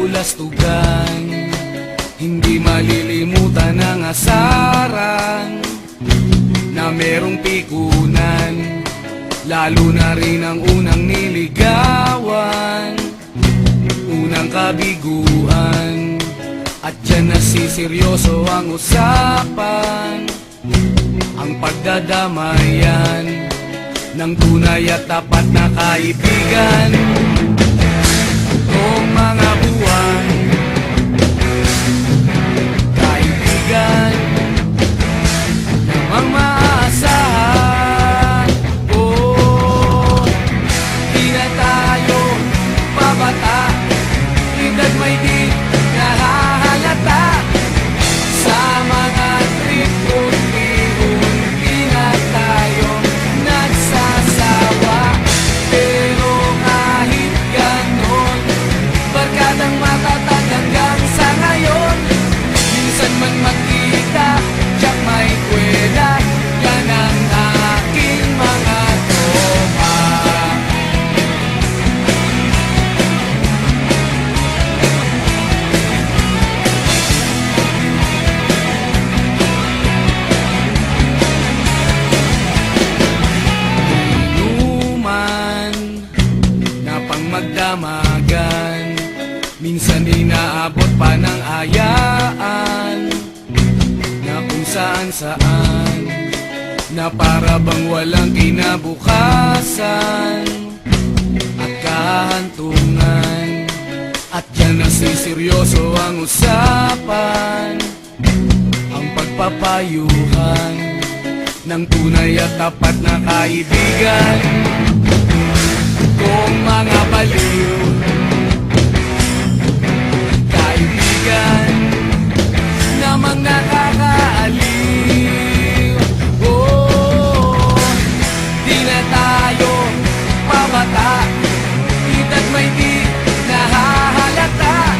kabulastugan. Hindi malilimutan ang asaran na merong pikunan, lalo na rin ang unang niligawan, unang kabiguan. At dyan nasiseryoso ang usapan, ang pagdadamayan ng tunay at tapat na kaibigan. Noong mga buwan, kaibigan namang maaasahan. Oh, di na tayo pabata, edad may di nahahalata. Sa mga trip unti-unti na tayo nagsasawa. Pero kahit ganon, barkadang matatag hanggang sa ngayon. Minsan man magkita, tiyak may kwela, yan ang aking mga tropa. Inuman na pang magdamagan, minsan inaabot pa ng ayaan, na kung saan-saan, na para bang walang kinabukasan at kahantungan. At dyan nasiseryoso ang usapan, ang pagpapayuhan ng tunay at tapat na kaibigan. Kung mga baliw, kaibigan namang nakakaaliw. Oh, di na tayo pabata, edad may di nahahalata.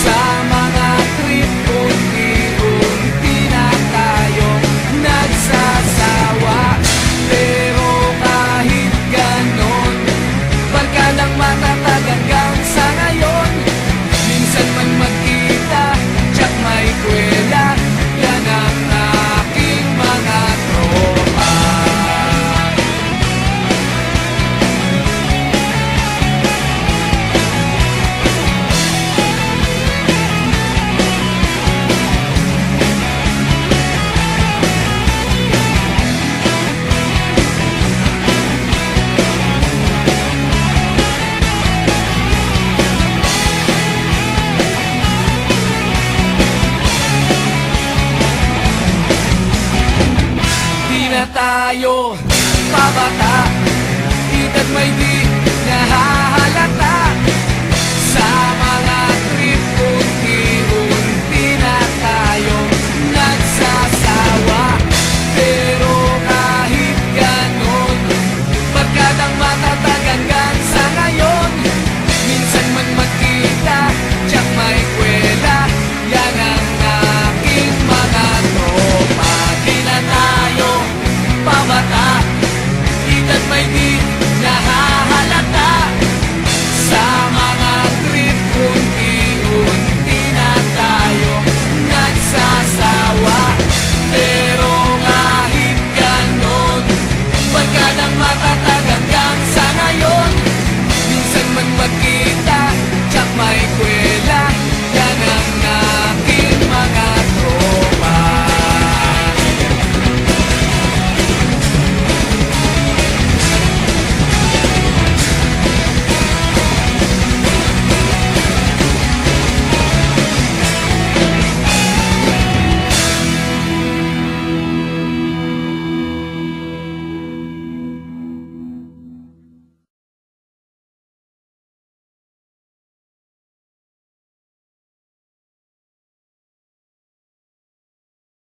Sa mga trip unti-unti na tayo nagsasawa. Pero kahit ganon, barkadang matatag hanggang sa ngayon. Minsan man magkita, tiyak may kwela, yan ang aking mga tropa. Di na tayo pabata, edad may di nahahalata.